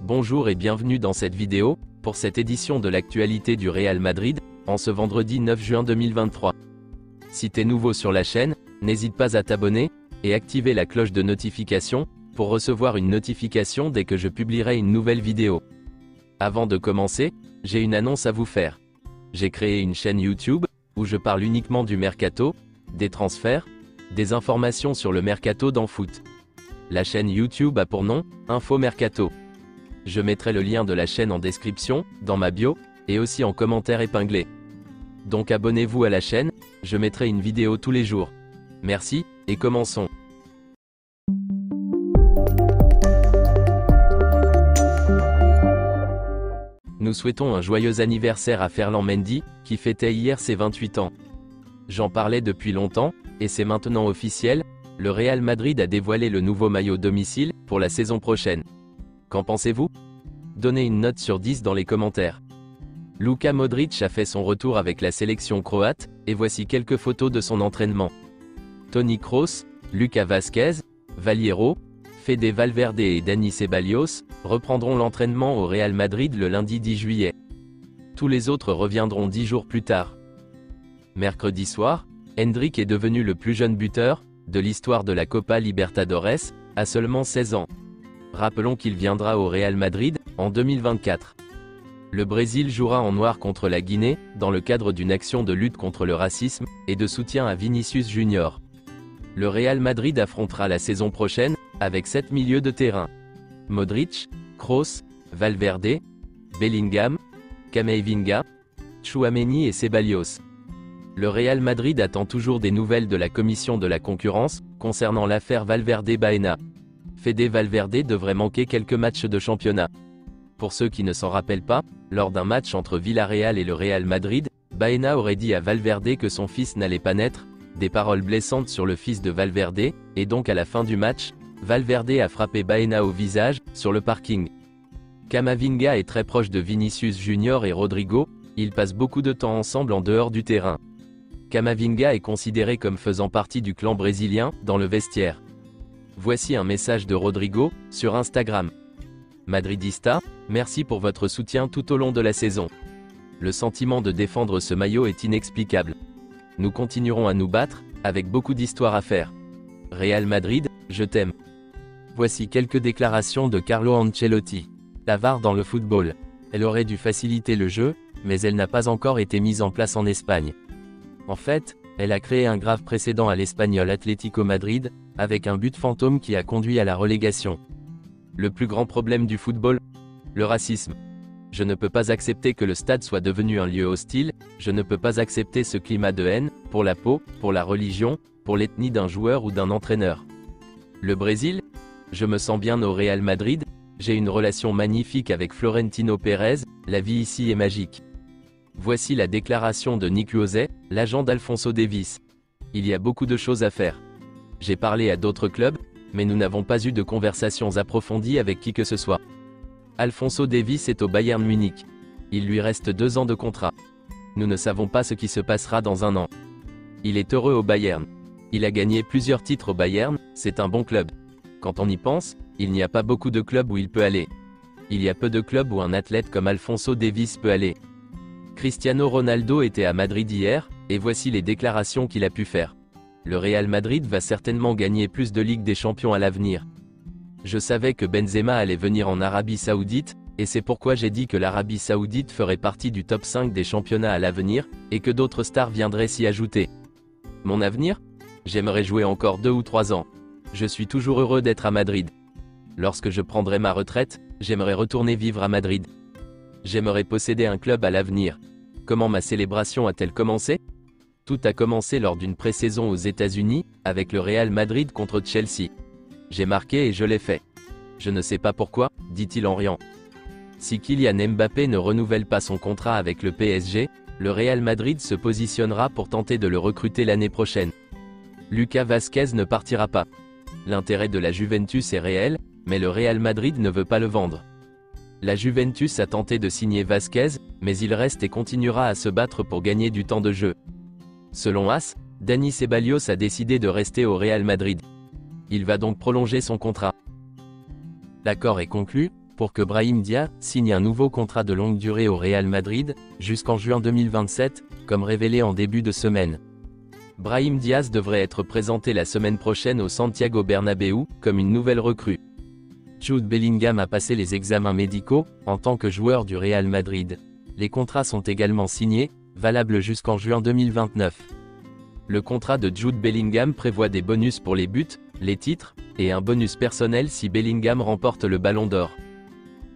Bonjour et bienvenue dans cette vidéo, pour cette édition de l'actualité du Real Madrid, en ce vendredi 9 juin 2023. Si t'es nouveau sur la chaîne, n'hésite pas à t'abonner, et activer la cloche de notification, pour recevoir une notification dès que je publierai une nouvelle vidéo. Avant de commencer, j'ai une annonce à vous faire. J'ai créé une chaîne YouTube, où je parle uniquement du mercato, des transferts, des informations sur le mercato dans foot. La chaîne YouTube a pour nom, Info Mercato. Je mettrai le lien de la chaîne en description, dans ma bio, et aussi en commentaire épinglé. Donc abonnez-vous à la chaîne, je mettrai une vidéo tous les jours. Merci, et commençons. Nous souhaitons un joyeux anniversaire à Ferland Mendy, qui fêtait hier ses 28 ans. J'en parlais depuis longtemps, et c'est maintenant officiel, le Real Madrid a dévoilé le nouveau maillot domicile, pour la saison prochaine. Qu'en pensez-vous? Donnez une note sur 10 dans les commentaires. Luka Modric a fait son retour avec la sélection croate, et voici quelques photos de son entraînement. Toni Kroos, Lucas Vázquez, Valero, Fede Valverde et Dani Ceballos reprendront l'entraînement au Real Madrid le lundi 10 juillet. Tous les autres reviendront 10 jours plus tard. Mercredi soir, Endrick est devenu le plus jeune buteur de l'histoire de la Copa Libertadores, à seulement 16 ans. Rappelons qu'il viendra au Real Madrid, en 2024. Le Brésil jouera en noir contre la Guinée, dans le cadre d'une action de lutte contre le racisme, et de soutien à Vinicius Junior. Le Real Madrid affrontera la saison prochaine, avec 7 milieux de terrain. Modric, Kroos, Valverde, Bellingham, Camavinga, Tchouaméni et Ceballos. Le Real Madrid attend toujours des nouvelles de la commission de la concurrence, concernant l'affaire Valverde-Baena. Fede Valverde devrait manquer quelques matchs de championnat. Pour ceux qui ne s'en rappellent pas, lors d'un match entre Villarreal et le Real Madrid, Baena aurait dit à Valverde que son fils n'allait pas naître, des paroles blessantes sur le fils de Valverde, et donc à la fin du match, Valverde a frappé Baena au visage, sur le parking. Camavinga est très proche de Vinicius Junior et Rodrigo, ils passent beaucoup de temps ensemble en dehors du terrain. Camavinga est considéré comme faisant partie du clan brésilien, dans le vestiaire. Voici un message de Rodrigo, sur Instagram. Madridista, merci pour votre soutien tout au long de la saison. Le sentiment de défendre ce maillot est inexplicable. Nous continuerons à nous battre, avec beaucoup d'histoires à faire. Real Madrid, je t'aime. Voici quelques déclarations de Carlo Ancelotti. La VAR dans le football. Elle aurait dû faciliter le jeu, mais elle n'a pas encore été mise en place en Espagne. En fait, elle a créé un grave précédent à l'Espagnol Atlético Madrid, avec un but fantôme qui a conduit à la relégation. Le plus grand problème du football? Le racisme. Je ne peux pas accepter que le stade soit devenu un lieu hostile, je ne peux pas accepter ce climat de haine, pour la peau, pour la religion, pour l'ethnie d'un joueur ou d'un entraîneur. Le Brésil? Je me sens bien au Real Madrid, j'ai une relation magnifique avec Florentino Pérez, la vie ici est magique. Voici la déclaration de Nick José, l'agent d'Alphonso Davies. Il y a beaucoup de choses à faire. J'ai parlé à d'autres clubs, mais nous n'avons pas eu de conversations approfondies avec qui que ce soit. Alphonso Davies est au Bayern Munich. Il lui reste 2 ans de contrat. Nous ne savons pas ce qui se passera dans un an. Il est heureux au Bayern. Il a gagné plusieurs titres au Bayern, c'est un bon club. Quand on y pense, il n'y a pas beaucoup de clubs où il peut aller. Il y a peu de clubs où un athlète comme Alphonso Davies peut aller. Cristiano Ronaldo était à Madrid hier, et voici les déclarations qu'il a pu faire. Le Real Madrid va certainement gagner plus de Ligue des Champions à l'avenir. Je savais que Benzema allait venir en Arabie Saoudite, et c'est pourquoi j'ai dit que l'Arabie Saoudite ferait partie du top 5 des championnats à l'avenir, et que d'autres stars viendraient s'y ajouter. Mon avenir? J'aimerais jouer encore 2 ou 3 ans. Je suis toujours heureux d'être à Madrid. Lorsque je prendrai ma retraite, j'aimerais retourner vivre à Madrid. J'aimerais posséder un club à l'avenir. Comment ma célébration a-t-elle commencé? Tout a commencé lors d'une pré-saison aux États-Unis, avec le Real Madrid contre Chelsea. J'ai marqué et je l'ai fait. Je ne sais pas pourquoi, dit-il en riant. Si Kylian Mbappé ne renouvelle pas son contrat avec le PSG, le Real Madrid se positionnera pour tenter de le recruter l'année prochaine. Lucas Vázquez ne partira pas. L'intérêt de la Juventus est réel, mais le Real Madrid ne veut pas le vendre. La Juventus a tenté de signer Vázquez, mais il reste et continuera à se battre pour gagner du temps de jeu. Selon AS, Dani Ceballos a décidé de rester au Real Madrid. Il va donc prolonger son contrat. L'accord est conclu, pour que Brahim Diaz signe un nouveau contrat de longue durée au Real Madrid, jusqu'en juin 2027, comme révélé en début de semaine. Brahim Diaz devrait être présenté la semaine prochaine au Santiago Bernabéu, comme une nouvelle recrue. Jude Bellingham a passé les examens médicaux, en tant que joueur du Real Madrid. Les contrats sont également signés, valables jusqu'en juin 2029. Le contrat de Jude Bellingham prévoit des bonus pour les buts, les titres, et un bonus personnel si Bellingham remporte le Ballon d'Or.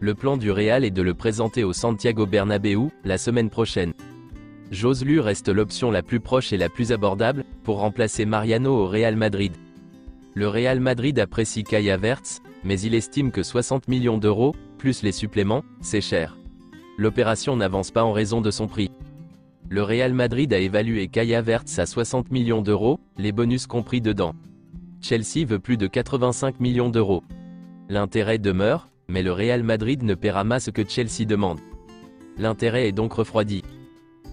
Le plan du Real est de le présenter au Santiago Bernabéu, la semaine prochaine. Joselu reste l'option la plus proche et la plus abordable, pour remplacer Mariano au Real Madrid. Le Real Madrid apprécie Kai Havertz, mais il estime que 60 millions d'euros, plus les suppléments, c'est cher. L'opération n'avance pas en raison de son prix. Le Real Madrid a évalué Kai Havertz à 60 millions d'euros, les bonus compris dedans. Chelsea veut plus de 85 millions d'euros. L'intérêt demeure, mais le Real Madrid ne paiera pas ce que Chelsea demande. L'intérêt est donc refroidi.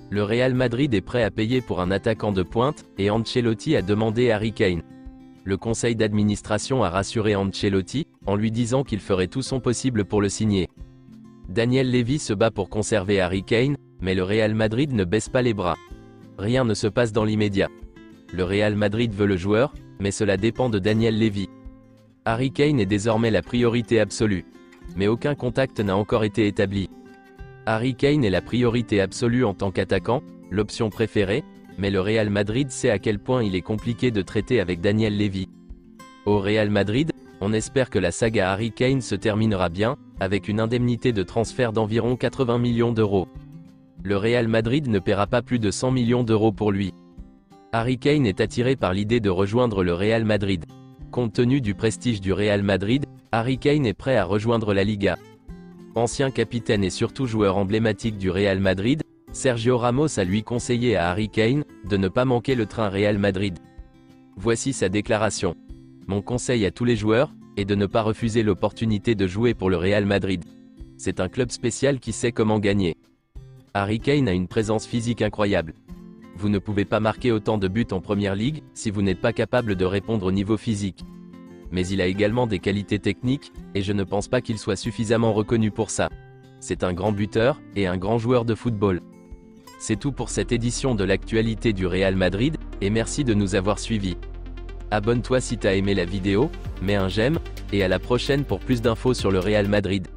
Le Real Madrid est prêt à payer pour un attaquant de pointe, et Ancelotti a demandé Harry Kane. Le conseil d'administration a rassuré Ancelotti, en lui disant qu'il ferait tout son possible pour le signer. Daniel Levy se bat pour conserver Harry Kane, mais le Real Madrid ne baisse pas les bras. Rien ne se passe dans l'immédiat. Le Real Madrid veut le joueur, mais cela dépend de Daniel Levy. Harry Kane est désormais la priorité absolue. Mais aucun contact n'a encore été établi. Harry Kane est la priorité absolue en tant qu'attaquant, l'option préférée, mais le Real Madrid sait à quel point il est compliqué de traiter avec Daniel Levy. Au Real Madrid, on espère que la saga Harry Kane se terminera bien, avec une indemnité de transfert d'environ 80 millions d'euros. Le Real Madrid ne paiera pas plus de 100 millions d'euros pour lui. Harry Kane est attiré par l'idée de rejoindre le Real Madrid. Compte tenu du prestige du Real Madrid, Harry Kane est prêt à rejoindre la Liga. Ancien capitaine et surtout joueur emblématique du Real Madrid, Sergio Ramos a lui conseillé à Harry Kane de ne pas manquer le train Real Madrid. Voici sa déclaration. Mon conseil à tous les joueurs est de ne pas refuser l'opportunité de jouer pour le Real Madrid. C'est un club spécial qui sait comment gagner. Harry Kane a une présence physique incroyable. Vous ne pouvez pas marquer autant de buts en Première Ligue si vous n'êtes pas capable de répondre au niveau physique. Mais il a également des qualités techniques, et je ne pense pas qu'il soit suffisamment reconnu pour ça. C'est un grand buteur, et un grand joueur de football. C'est tout pour cette édition de l'actualité du Real Madrid, et merci de nous avoir suivis. Abonne-toi si t'as aimé la vidéo, mets un j'aime, et à la prochaine pour plus d'infos sur le Real Madrid.